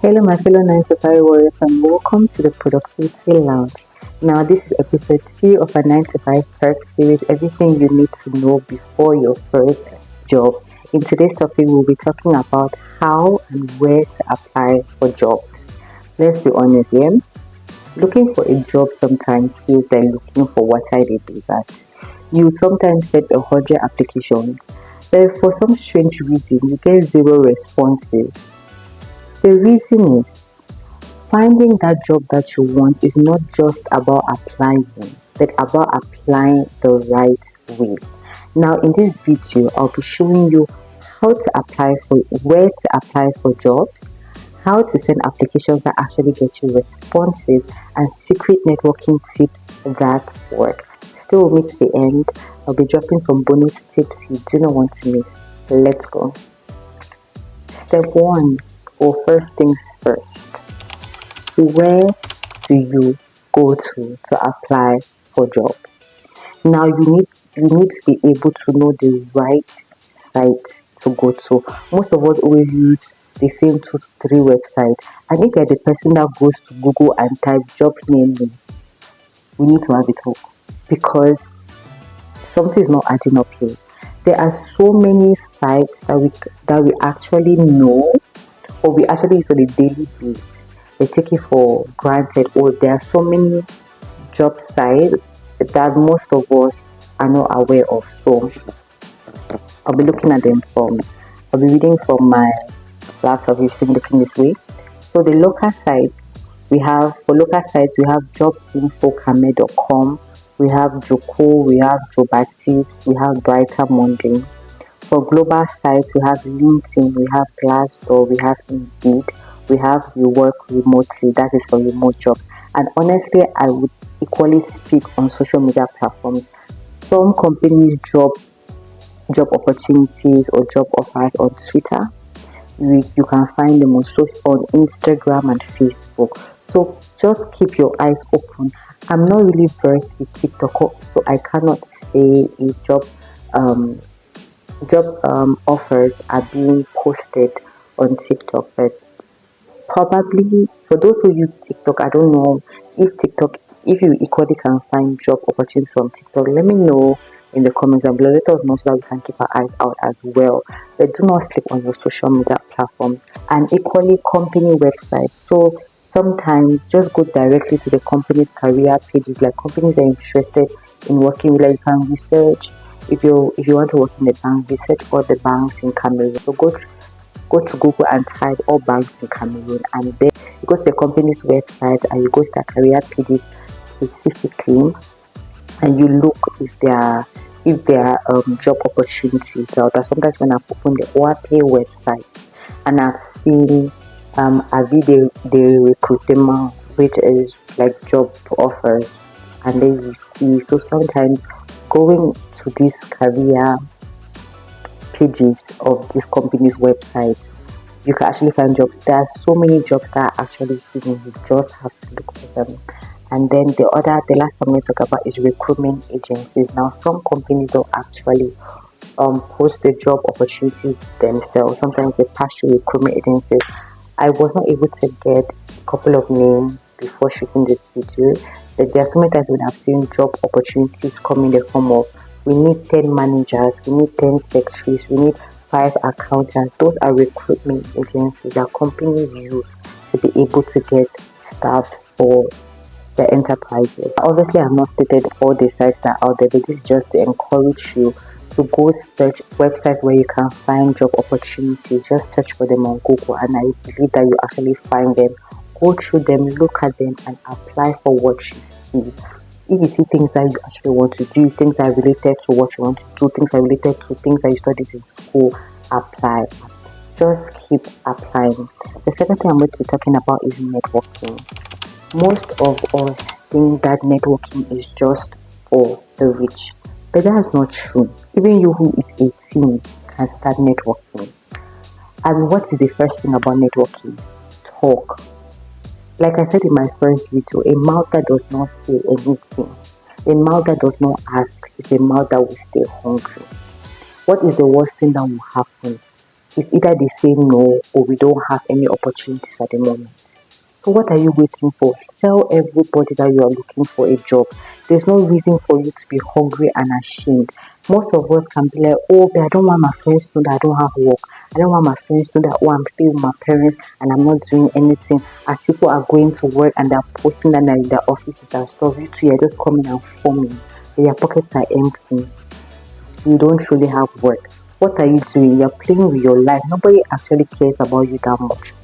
Hello, my fellow 9 to 5 warriors, and welcome to the Productivity Lounge. Now, this is episode 2 of our 9 to 5 perk series, everything you need to know before your first job. In today's topic, we'll be talking about how and where to apply for jobs. Let's be honest, yeah? Looking for a job sometimes feels like looking for water in a desert. You sometimes send 100 applications, but for some strange reason, you get zero responses. The reason is finding that job that you want is not just about applying, but about applying the right way. Now, in this video, I'll be showing you where to apply for jobs, how to send applications that actually get you responses, and secret networking tips that work. Still with me to the end. I'll be dropping some bonus tips you do not want to miss. Let's go. Step 1, or first things first. Where do you go to apply for jobs? Now you need to be able to know the right site to go to. Most of us always use the same 2 to 3 websites, and if you're the person that goes to Google and type jobs name, we need to have it up because something is not adding up here. There are so many sites that we actually know, or we actually use on a daily basis. They take it for granted, or there are so many job sites that most of us are not aware of. So I'll be reading from my laptop. You see me looking this way. So the local sites we have jobinfocame.com, we have Joko, we have Jobatis, we have Brighter Monday. For global sites, we have LinkedIn, we have Glassdoor, we have Indeed, we have You Work Remotely, that is for remote jobs. And honestly, I would equally speak on social media platforms. Some companies drop job opportunities or job offers on Twitter. You can find them on Instagram and Facebook. So just keep your eyes open. I'm not really versed with TikTok, so I cannot say if job offers are being posted on TikTok, but probably for those who use TikTok, I don't know if you equally can find job opportunities on TikTok. Let me know in the comments and below. Let us know so that we can keep our eyes out as well. But do not sleep on your social media platforms, and equally company websites. So sometimes just go directly to the company's career pages. Like companies are interested in working with, like you can research. If you want to work in the bank, research all the banks in Cameroon. So go to Google and type all banks in Cameroon, and then you go to the company's website and you go to their career pages specifically, and you look if there are job opportunities out there. Sometimes when I've opened the OAPay website and I've seen the recruitment, which is like job offers, and then you see. So sometimes going to these career pages of this company's website, you can actually find jobs. There are so many jobs that are actually hidden. You just have to look for them. And then the last one we talk about is recruitment agencies. Now, some companies don't actually post the job opportunities themselves. Sometimes they pass through recruitment agencies. I was not able to get a couple of names before shooting this video, but there are so many times when I've seen job opportunities come in the form of, we need 10 managers, we need 10 secretaries, we need 5 accountants. Those are recruitment agencies that companies use to be able to get staff for the enterprises. Obviously, I've not stated all the sites that are out there, but this is just to encourage you to go search websites where you can find job opportunities. Just search for them on Google, and I believe that you actually find them. Go through them, look at them, and apply for what you see. If you see things that you actually want to do, things that are related to what you want to do, things that are related to things that you studied in school, apply. Just keep applying. The second thing I'm going to be talking about is networking. Most of us think that networking is just for the rich, but that's not true. Even you who is 18 can start networking. And what is the first thing about networking? Talk. Like I said in my first video, a mouth that does not say anything, a mouth that does not ask, is a mouth that will stay hungry. What is the worst thing that will happen? It's either they say no or we don't have any opportunities at the moment. So what are you waiting for? Tell everybody that you are looking for a job. There's no reason for you to be hungry and ashamed. Most of us can be like, oh, but I don't want my friends to know that I don't have work. I don't want my friends to know that, oh, I'm staying with my parents and I'm not doing anything. As people are going to work and they're posting that in their offices and stuff, you two are just coming and forming. Your pockets are empty. You don't truly have work. What are you doing? You're playing with your life. Nobody actually cares about you that much.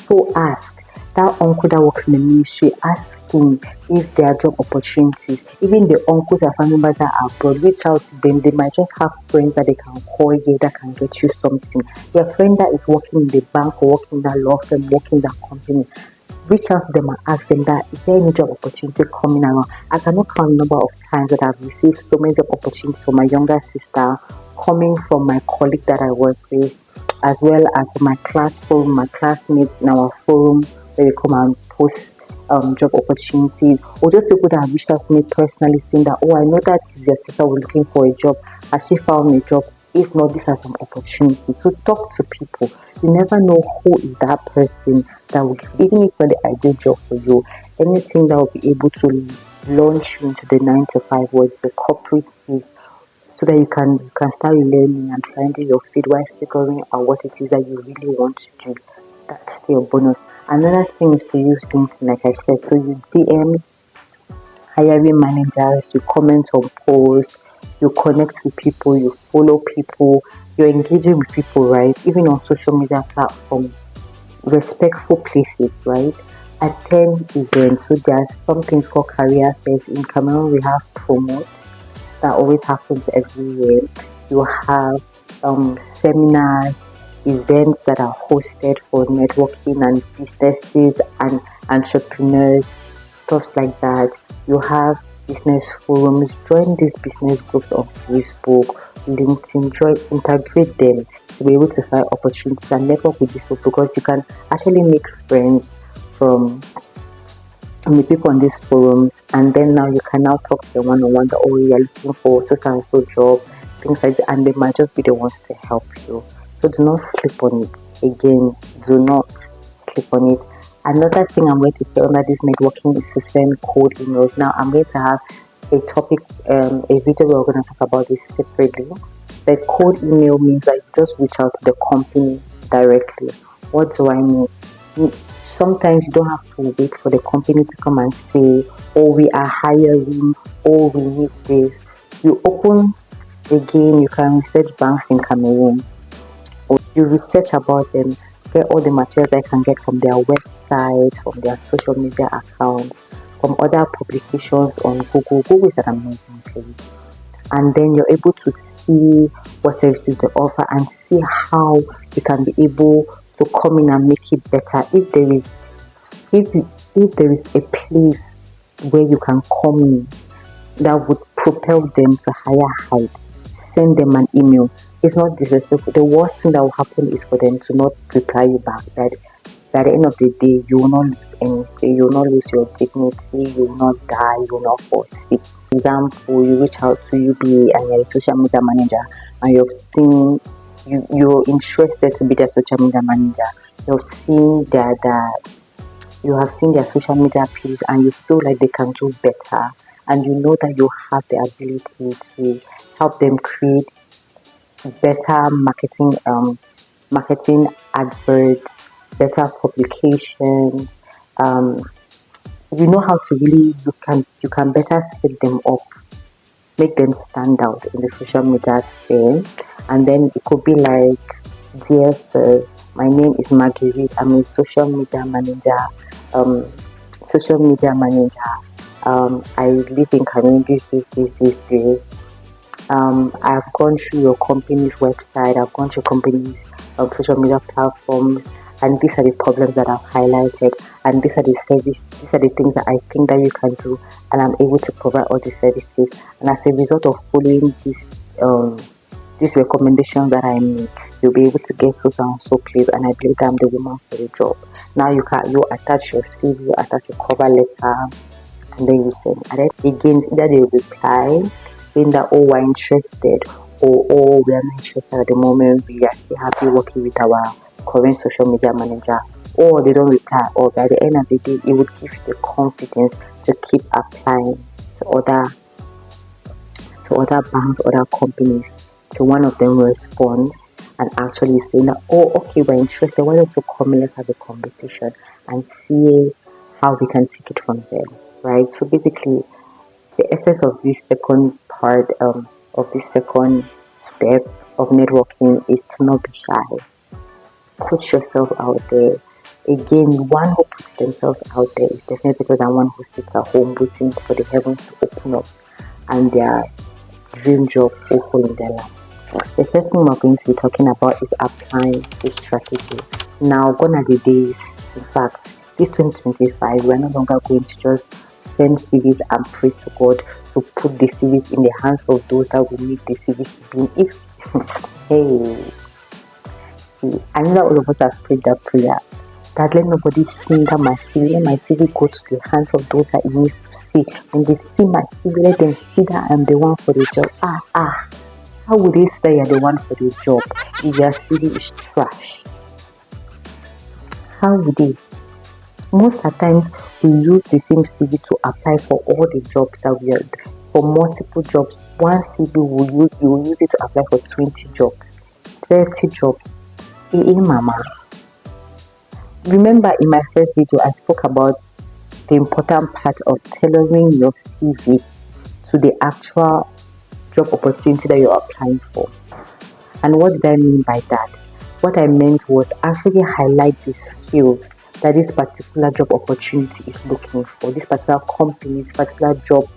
So ask that uncle that works in the ministry, ask him if there are job opportunities. Even the uncles and family members that are abroad, reach out to them. They might just have friends that they can call you that can get you something. Your friend that is working in the bank or working in that law firm, working in that company, reach out to them and ask them that, is there any job opportunity coming around? I cannot count the number of times that I've received so many job opportunities from my younger sister, coming from my colleague that I work with, as well as my class forum, my classmates in our forum where they come and post job opportunities, or just people that have reached out to me personally saying that, oh, I know that your sister was looking for a job. Has she found a job? If not, these are some opportunities. So talk to people. You never know who is that person that will give, even if it's not the ideal job for you, anything that will be able to launch you into the 9 to 5 words, the corporate space, so that you can start learning and finding your feet while figuring out what it is that you really want to do. That's still a bonus. Another thing is to use LinkedIn, like I said. So you DM hiring managers, you comment on posts, you connect with people, you follow people, you're engaging with people, right? Even on social media platforms, respectful places, right? Attend events. So there are some things called career fairs. In Cameroon, we have promotes that always happens every year. You have seminars, events that are hosted for networking and businesses and entrepreneurs, stuff like that. You have business forums. Join these business groups on Facebook, LinkedIn. Join, integrate them to be able to find opportunities and network with these people, because you can actually make friends from the people on these forums, and then now you can now talk to them one on one that, oh, you're looking for such and so job, things like that, and they might just be the ones to help you. So do not sleep on it. Again, do not sleep on it. Another thing I'm going to say under this networking is to send cold emails. Now I'm going to have a topic, a video where we're going to talk about this separately. The cold email means that you just reach out to the company directly. What do I mean? Sometimes you don't have to wait for the company to come and say, oh, we are hiring, oh, we need this. You open, again, you can research banks in Cameroon, or you research about them, get all the materials that you can get from their website, from their social media accounts, from other publications on Google. Google is an amazing place. And then you're able to see what services they offer and see how you can be able to come in and make it better. If there is a place where you can come in that would propel them to higher heights, send them an email. It's not disrespectful. The worst thing that will happen is for them to not reply you back. That at the end of the day, you will not lose anything. You will not lose your dignity. You will not die. You will not fall sick. For example, you reach out to UBA and you're a social media manager, and you're interested to be their social media manager. You have seen their social media page and you feel like they can do better, and you know that you have the ability to help them create better marketing adverts, better publications. You know how to really, you can better set them up, make them stand out in the social media sphere. And then it could be like, dear sir, my name is Marguerite. I'm a social media manager. Social media manager. I live in Cameroon. This. I've gone through your company's website. I've gone through company's social media platforms, and these are the problems that I've highlighted, and these are the things that I think that you can do, and I'm able to provide all the services. And as a result of following these recommendations that I make, you'll be able to get so and so place, and I believe that I'm the woman for the job. Now you attach your CV, you attach your cover letter, and then you send. And then again, either they reply saying that, oh, we're interested, or we are not interested at the moment, we are still happy working with our current social media manager, or they don't reply, or by the end of the day, it would give you the confidence to keep applying to other banks, other companies. So one of them responds and actually saying that, oh, okay, we're interested. Why don't you come and let's have a conversation and see how we can take it from there, right? So basically, the essence of this second part of this second step of networking is to not be shy. Put yourself out there. Again, one who puts themselves out there is definitely better than one who sits at home waiting for the heavens to open up and their dream job awful in their lives. The first thing we're going to be talking about is applying a strategy. Now, gone are the days, in fact, this 2025, we're no longer going to just send CVs and pray to God to put the CVs in the hands of those that will need the CVs to be in. If, hey, I know that all of us have prayed that prayer, that let nobody hinder my CV, let my CV go to the hands of those that it needs to see. When they see my CV, let them see that I'm the one for the job. How would they say you're the one for the job if your CV is trash? How would they? Most of the times, we use the same CV to apply for all the jobs that we are for multiple jobs. One CV you will use it to apply for 20 jobs, 30 jobs. Mama. Remember in my first video, I spoke about the important part of tailoring your CV to the actual job opportunity that you're applying for. And what did I mean by that? What I meant was actually highlight the skills that this particular job opportunity is looking for. This particular company, this particular job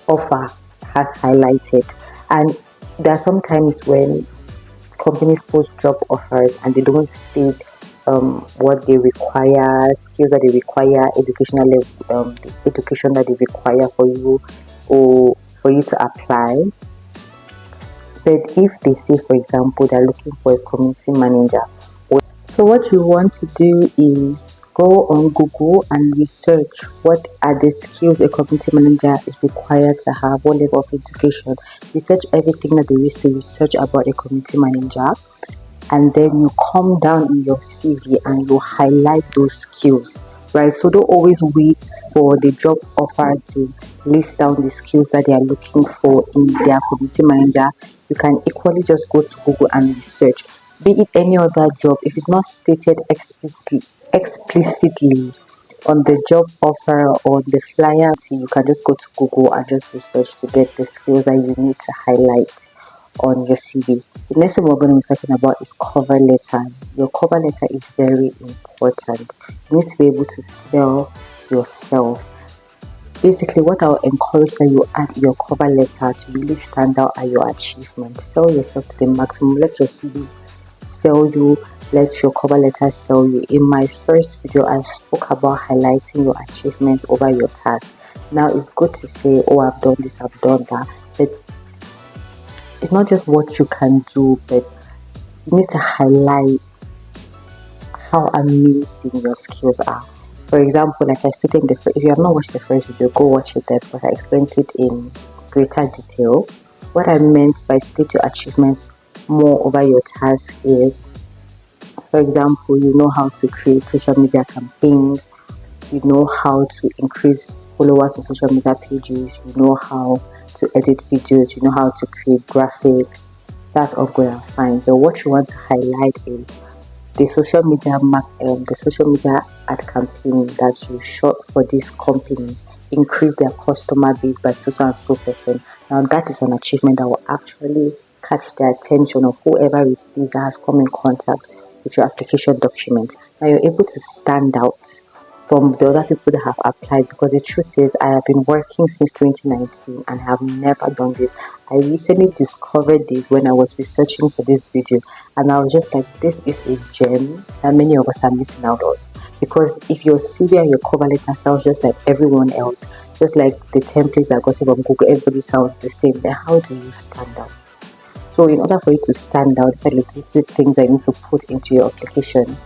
offer has highlighted. And there are some times when companies post job offers and they don't state what they require, skills that they require, educational level, the education that they require for you or for you to apply. But if they say, for example, they're looking for a community manager, so what you want to do is go on Google and research what are the skills a community manager is required to have, what level of education. Research everything that there is to research about a community manager, and then you come down in your CV and you highlight those skills, right? So don't always wait for the job offer to list down the skills that they are looking for in their community manager. You can equally just go to Google and research. Be it any other job, if it's not stated explicitly on the job offer or the flyer, you can just go to Google and just research to get the skills that you need to highlight on your CV. The next thing we're going to be talking about is cover letter. Your cover letter is very important. You need to be able to sell yourself. Basically, what I'll encourage that you add your cover letter to really stand out are your achievements. Sell yourself to the maximum. Let your CV sell you. Let your cover letter sell you. In my first video, I spoke about highlighting your achievements over your tasks. Now, it's good to say, oh, I've done this, I've done that. But it's not just what you can do, but you need to highlight how amazing your skills are. For example, like I stated in if you have not watched the first video, go watch it there because I explained it in greater detail. What I meant by state your achievements more over your task is, for example, you know how to create social media campaigns, you know how to increase followers on social media pages, you know how to edit videos, you know how to create graphics. That's all good and fine. But what you want to highlight is the social media ad campaign that you shot for this company increased their customer base by 2.4%. Now that is an achievement that will actually catch the attention of whoever receives that has come in contact with your application document. Now you're able to stand out from the other people that have applied, because the truth is I have been working since 2019 and have never done this. I recently discovered this when I was researching for this video, and I was just like, this is a gem that many of us are missing out on. Because if your CV and your cover letter sounds just like everyone else, just like the templates that got from Google, everybody sounds the same, then how do you stand out? So in order for you to stand out, these are little things that you need to put into your application.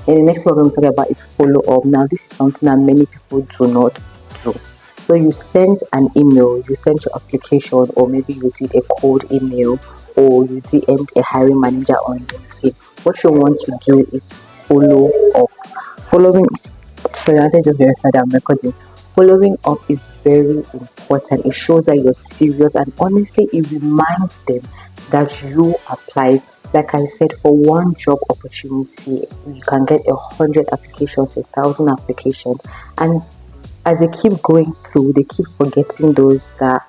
And the next one we're going to talk about is follow up. Now, this is something that many people do not do. So you sent an email, you sent your application, or maybe you did a cold email, or you DM'd a hiring manager on LinkedIn. What you want to do is follow up. Following, sorry, I just verify that I'm recording. Following up is very important. It shows that you're serious, and honestly, it reminds them that you applied. Like I said, for one job opportunity, you can get 100 applications, 1,000 applications, and as they keep going through, they keep forgetting those that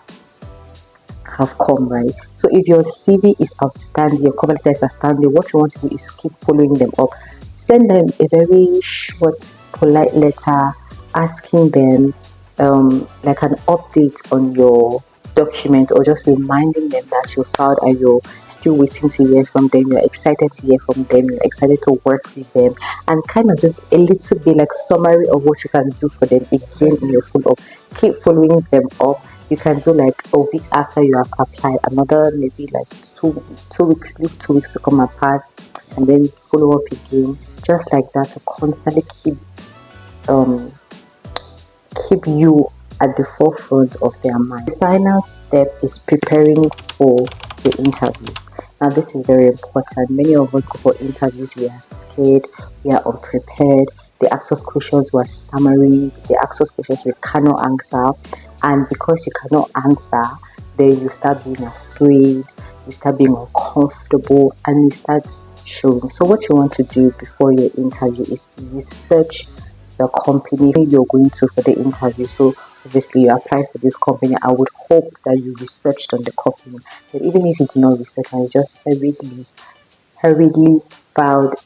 have come, right? So if your CV is outstanding, your cover letter is outstanding, what you want to do is keep following them up. Send them a very short, polite letter asking them like an update on your document, or just reminding them that you filed and you're still waiting to hear from them. You're excited to hear from them. You're excited to work with them, and kind of just a little bit like summary of what you can do for them again in your follow up. Keep following them up. You can do like a week after you have applied, another maybe like 2 weeks, leave 2 weeks to come and pass, and then follow up again, just like that, to constantly um keep you at the forefront of their mind. The final step is preparing for the interview. Now, this is very important. Many of us go for interviews, we are scared, we are unprepared. They ask us questions, we are stammering, they ask us questions we cannot answer. And because you cannot answer, then you start being afraid, you start being uncomfortable, and you start showing. So, what you want to do before your interview is to research the company you're going to for the interview. So obviously you apply for this company. I would hope that you researched on the company. But even if you do not research and you just hurriedly filed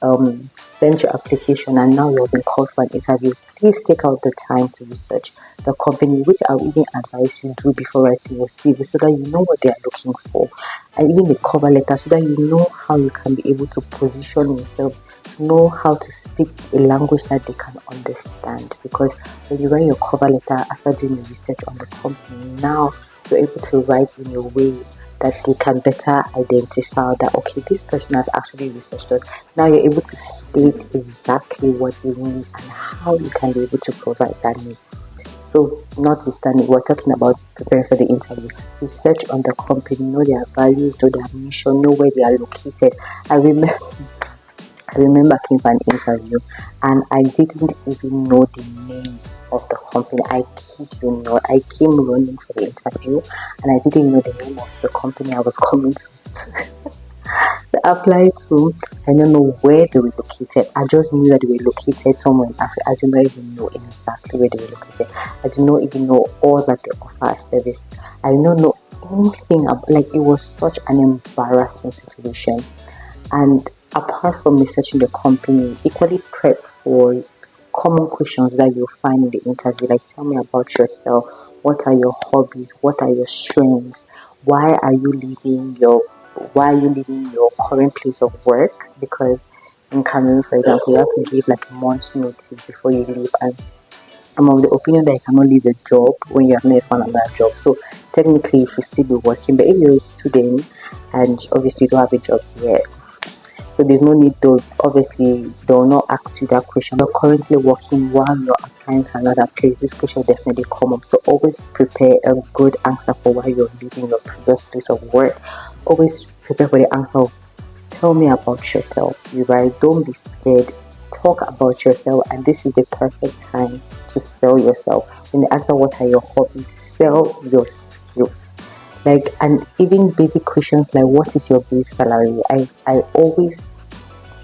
sent your application and now you're being called for an interview, please take out the time to research the company, which I would even advise you do before writing your CV, so that you know what they are looking for, and even the cover letter, so that you know how you can be able to position yourself, know how to speak a language that they can understand. Because when you write your cover letter after doing your research on the company, now you're able to write in a way that they can better identify that, okay, this person has actually researched it. Now you're able to state exactly what they need and how you can be able to provide that need. So, notwithstanding, we're talking about preparing for the interview. Research on the company, know their values, know their mission, know where they are located. I remember I came for an interview and I didn't even know the name of the company. I kid you not. I came running for the interview and I didn't know the name of the company I was coming to apply to. I don't know where they were located. I just knew that they were located somewhere in Africa. I do not even know exactly where they were located. I do not even know all that they offer as service. I don't know anything about, like, it was such an embarrassing situation. And apart from researching the company, equally prep for common questions that you'll find in the interview. Like, tell me about yourself. What are your hobbies? What are your strengths? Why are you leaving your current place of work? Because in Cameroon, for example, you have to give like a month's notice before you leave, and I'm of the opinion that you cannot leave a job when you have not found another job. So technically, you should still be working. But if you're a student and obviously you don't have a job yet, so there's no need to, obviously, they will not ask you that question. You're currently working while you're applying to another place. This question will definitely come up. So always prepare a good answer for why you're leaving your previous place of work. Always prepare for the answer of, tell me about yourself. You right? Don't be scared. Talk about yourself, and this is the perfect time to sell yourself. When they ask what are your hobbies, sell your skills. Like, and even basic questions like what is your base salary? I always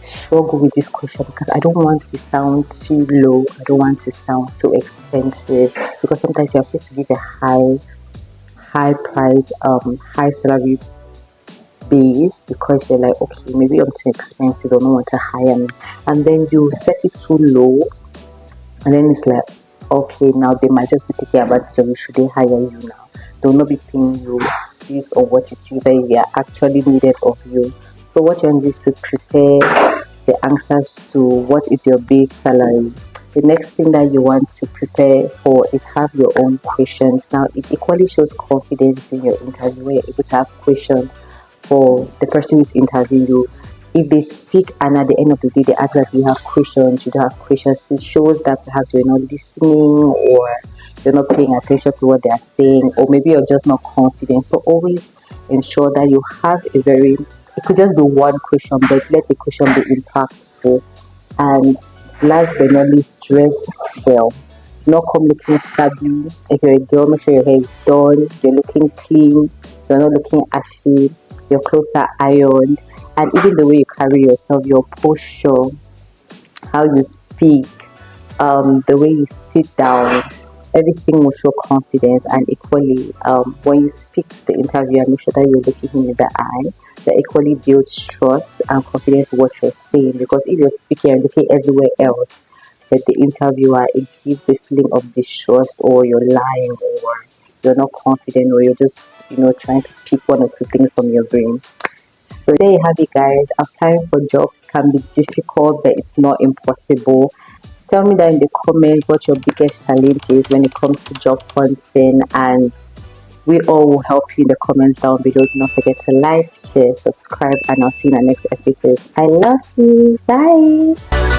struggle with this question because I don't want to sound too low. I don't want to sound too expensive, because sometimes you're supposed to give a high price, high salary base, because you're like, okay, maybe I'm too expensive, I don't want to hire me, and then you set it too low, and then it's like, okay, now they might just be taking advantage of you. Should they hire you now? They'll not be paying you based on what it is that they are actually needed of you. So what you want is to prepare the answers to what is your base salary. The next thing that you want to prepare for is have your own questions. Now, it equally shows confidence in your interview where you're able to have questions for the person who's interviewing you. If they speak and at the end of the day they ask that you have questions, you don't have questions, it shows that perhaps you're not listening, or you're not paying attention to what they are saying, or maybe you're just not confident. So always ensure that you have a very, it could just be one question, but let the question be impactful. And last but not least, dress well. Not come looking shabby. If you're a girl, make sure your hair is done, you're looking clean, you're not looking ashy, your clothes are ironed, and even the way you carry yourself, your posture, how you speak, the way you sit down, everything will show confidence. And equally, when you speak to the interviewer, make sure that you're looking him in the eye. That equally builds trust and confidence in what you're saying. Because if you're speaking and looking everywhere else, but the interviewer, it gives the feeling of distrust, or you're lying, or you're not confident, or you're just trying to pick one or two things from your brain. So there you have it, guys. Applying for jobs can be difficult, but it's not impossible. Tell me that in the comments what your biggest challenge is when it comes to job hunting, and we all will help you in the comments down below. Do not forget to like, share, subscribe, and I'll see you in the next episode. I love you. Bye.